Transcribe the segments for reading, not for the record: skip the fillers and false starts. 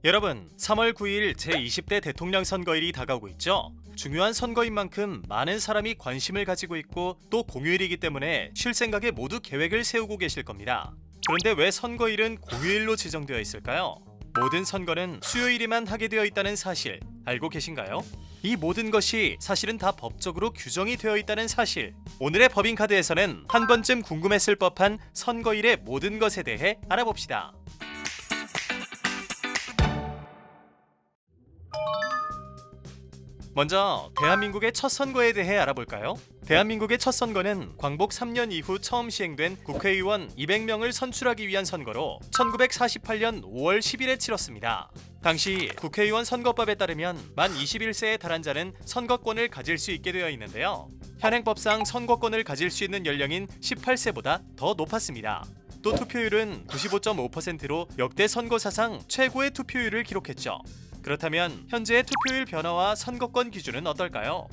여러분, 3월 9일 제20대 대통령 선거일이 다가오고 있죠? 중요한 선거인 만큼 많은 사람이 관심을 가지고 있고 또 공휴일이기 때문에 쉴 생각에 모두 계획을 세우고 계실 겁니다. 그런데 왜 선거일은 공휴일로 지정되어 있을까요? 모든 선거는 수요일에만 하게 되어 있다는 사실 알고 계신가요? 이 모든 것이 사실은 다 법적으로 규정이 되어 있다는 사실. 오늘의 법인카드에서는 한 번쯤 궁금했을 법한 선거일의 모든 것에 대해 알아봅시다. 먼저 대한민국의 첫 선거에 대해 알아볼까요? 대한민국의 첫 선거는 광복 3년 이후 처음 시행된 국회의원 200명을 선출하기 위한 선거로 1948년 5월 10일에 치렀습니다. 당시 국회의원 선거법에 따르면 만 21세에 달한 자는 선거권을 가질 수 있게 되어 있는데요. 현행법상 선거권을 가질 수 있는 연령인 18세보다 더 높았습니다. 또 투표율은 95.5%로 역대 선거 사상 최고의 투표율을 기록했죠. 그렇다면 현재의 투표율 변화와 선거권 기준은 어떨까요?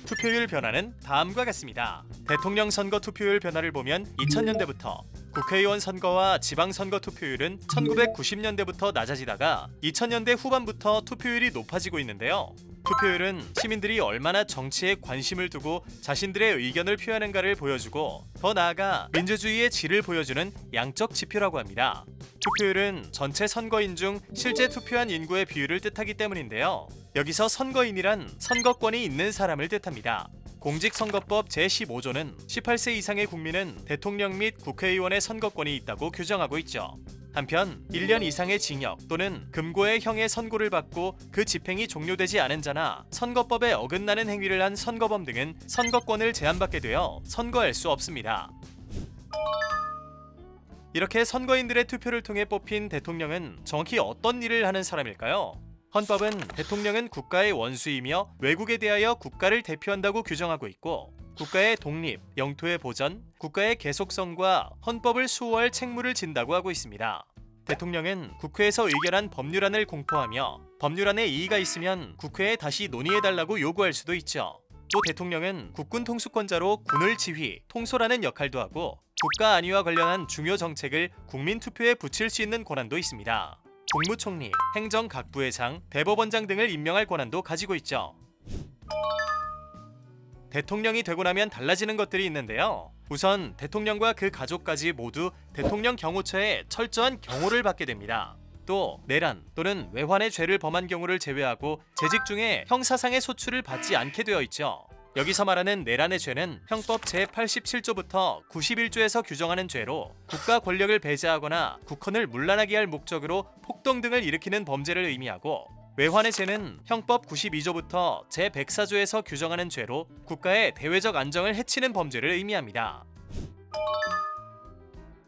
투표율 변화는 다음과 같습니다. 대통령 선거 투표율 변화를 보면 2000년대부터 국회의원 선거와 지방선거 투표율은 1990년대부터 낮아지다가 2000년대 후반부터 투표율이 높아지고 있는데요. 투표율은 시민들이 얼마나 정치에 관심을 두고 자신들의 의견을 표현하는가를 보여주고 더 나아가 민주주의의 질을 보여주는 양적 지표라고 합니다. 투표율은 전체 선거인 중 실제 투표한 인구의 비율을 뜻하기 때문인데요. 여기서 선거인이란 선거권이 있는 사람을 뜻합니다. 공직선거법 제15조는 18세 이상의 국민은 대통령 및 국회의원의 선거권이 있다고 규정하고 있죠. 한편 1년 이상의 징역 또는 금고의 형의 선고를 받고 그 집행이 종료되지 않은 자나 선거법에 어긋나는 행위를 한 선거범 등은 선거권을 제한받게 되어 선거할 수 없습니다. 이렇게 선거인들의 투표를 통해 뽑힌 대통령은 정확히 어떤 일을 하는 사람일까요? 헌법은 대통령은 국가의 원수이며 외국에 대하여 국가를 대표한다고 규정하고 있고 국가의 독립, 영토의 보전, 국가의 계속성과 헌법을 수호할 책무를 진다고 하고 있습니다. 대통령은 국회에서 의결한 법률안을 공포하며 법률안에 이의가 있으면 국회에 다시 논의해달라고 요구할 수도 있죠. 또 대통령은 국군 통수권자로 군을 지휘, 통솔하는 역할도 하고 국가 안위와 관련한 중요 정책을 국민 투표에 붙일 수 있는 권한도 있습니다. 국무총리, 행정각부의장, 대법원장 등을 임명할 권한도 가지고 있죠. 대통령이 되고 나면 달라지는 것들이 있는데요. 우선 대통령과 그 가족까지 모두 대통령 경호처에 철저한 경호를 받게 됩니다. 또 내란 또는 외환의 죄를 범한 경우를 제외하고 재직 중에 형사상의 소출을 받지 않게 되어 있죠. 여기서 말하는 내란의 죄는 형법 제87조부터 91조에서 규정하는 죄로 국가 권력을 배제하거나 국헌을 문란하게 할 목적으로 폭동 등을 일으키는 범죄를 의미하고 외환의 죄는 형법 92조부터 제104조에서 규정하는 죄로 국가의 대외적 안정을 해치는 범죄를 의미합니다.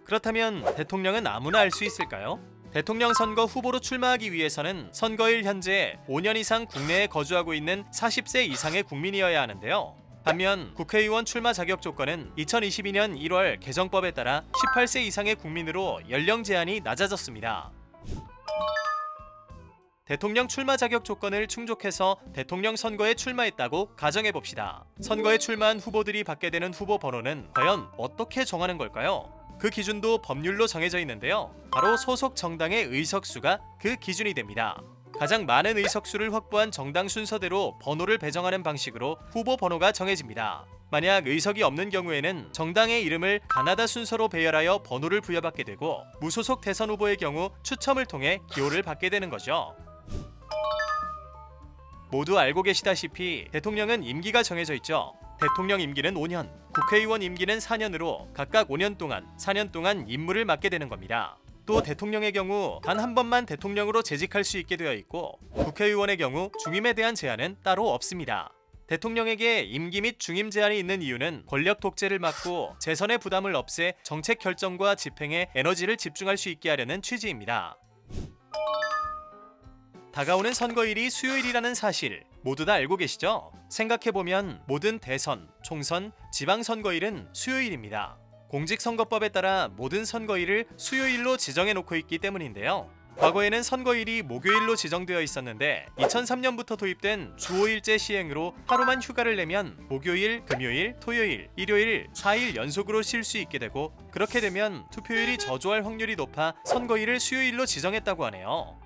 그렇다면 대통령은 아무나 알 수 있을까요? 대통령 선거 후보로 출마하기 위해서는 선거일 현재 5년 이상 국내에 거주하고 있는 40세 이상의 국민이어야 하는데요. 반면 국회의원 출마 자격 조건은 2022년 1월 개정법에 따라 18세 이상의 국민으로 연령 제한이 낮아졌습니다. 대통령 출마 자격 조건을 충족해서 대통령 선거에 출마했다고 가정해봅시다. 선거에 출마한 후보들이 받게 되는 후보 번호는 과연 어떻게 정하는 걸까요? 그 기준도 법률로 정해져 있는데요. 바로 소속 정당의 의석수가 그 기준이 됩니다. 가장 많은 의석수를 확보한 정당 순서대로 번호를 배정하는 방식으로 후보 번호가 정해집니다. 만약 의석이 없는 경우에는 정당의 이름을 가나다 순서로 배열하여 번호를 부여받게 되고 무소속 대선 후보의 경우 추첨을 통해 기호를 받게 되는 거죠. 모두 알고 계시다시피 대통령은 임기가 정해져 있죠. 대통령 임기는 5년, 국회의원 임기는 4년으로 각각 5년 동안, 4년 동안 임무를 맡게 되는 겁니다. 또 대통령의 경우 단 한 번만 대통령으로 재직할 수 있게 되어 있고 국회의원의 경우 중임에 대한 제한은 따로 없습니다. 대통령에게 임기 및 중임 제한이 있는 이유는 권력 독재를 막고 재선의 부담을 없애 정책 결정과 집행에 에너지를 집중할 수 있게 하려는 취지입니다. 다가오는 선거일이 수요일이라는 사실 모두 다 알고 계시죠? 생각해보면 모든 대선, 총선, 지방선거일은 수요일입니다. 공직선거법에 따라 모든 선거일을 수요일로 지정해놓고 있기 때문인데요. 과거에는 선거일이 목요일로 지정되어 있었는데 2003년부터 도입된 주 5일제 시행으로 하루만 휴가를 내면 목요일, 금요일, 토요일, 일요일 4일 연속으로 쉴 수 있게 되고, 그렇게 되면 투표율이 저조할 확률이 높아 선거일을 수요일로 지정했다고 하네요.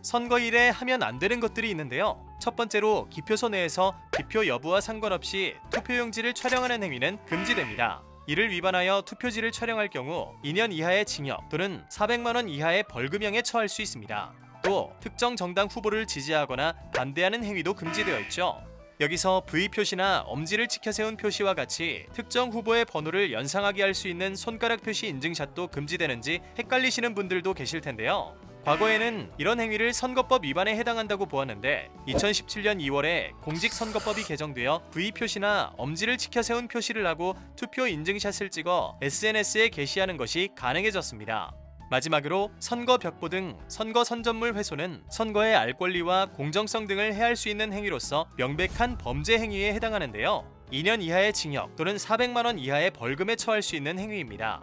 선거일에 하면 안 되는 것들이 있는데요. 첫 번째로 기표소 내에서 기표 여부와 상관없이 투표용지를 촬영하는 행위는 금지됩니다. 이를 위반하여 투표지를 촬영할 경우 2년 이하의 징역 또는 400만 원 이하의 벌금형에 처할 수 있습니다. 또 특정 정당 후보를 지지하거나 반대하는 행위도 금지되어 있죠. 여기서 V 표시나 엄지를 치켜 세운 표시와 같이 특정 후보의 번호를 연상하게 할 수 있는 손가락 표시 인증샷도 금지되는지 헷갈리시는 분들도 계실 텐데요. 과거에는 이런 행위를 선거법 위반에 해당한다고 보았는데 2017년 2월에 공직선거법이 개정되어 V 표시나 엄지를 치켜 세운 표시를 하고 투표 인증샷을 찍어 SNS에 게시하는 것이 가능해졌습니다. 마지막으로 선거 벽보 등 선거 선전물 훼손은 선거의 알 권리와 공정성 등을 해할 수 있는 행위로서 명백한 범죄 행위에 해당하는데요. 2년 이하의 징역 또는 400만 원 이하의 벌금에 처할 수 있는 행위입니다.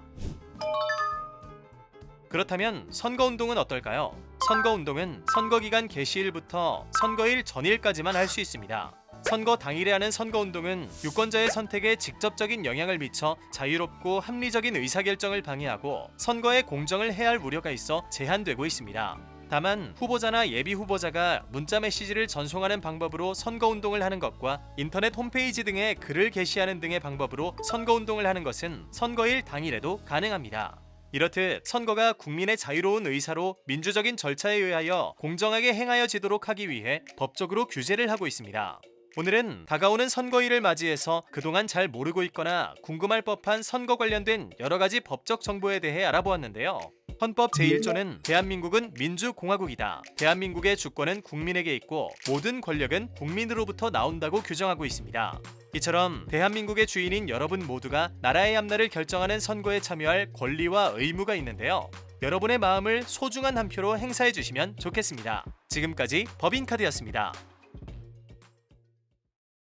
그렇다면 선거운동은 어떨까요? 선거운동은 선거기간 개시일부터 선거일 전일까지만 할 수 있습니다. 선거 당일에 하는 선거운동은 유권자의 선택에 직접적인 영향을 미쳐 자유롭고 합리적인 의사결정을 방해하고 선거의 공정을 해할 우려가 있어 제한되고 있습니다. 다만 후보자나 예비 후보자가 문자 메시지를 전송하는 방법으로 선거운동을 하는 것과 인터넷 홈페이지 등에 글을 게시하는 등의 방법으로 선거운동을 하는 것은 선거일 당일에도 가능합니다. 이렇듯 선거가 국민의 자유로운 의사로 민주적인 절차에 의하여 공정하게 행하여지도록 하기 위해 법적으로 규제를 하고 있습니다. 오늘은 다가오는 선거일을 맞이해서 그동안 잘 모르고 있거나 궁금할 법한 선거 관련된 여러 가지 법적 정보에 대해 알아보았는데요. 헌법 제1조는 대한민국은 민주공화국이다. 대한민국의 주권은 국민에게 있고 모든 권력은 국민으로부터 나온다고 규정하고 있습니다. 이처럼 대한민국의 주인인 여러분 모두가 나라의 앞날을 결정하는 선거에 참여할 권리와 의무가 있는데요. 여러분의 마음을 소중한 한 표로 행사해 주시면 좋겠습니다. 지금까지 법인카드였습니다.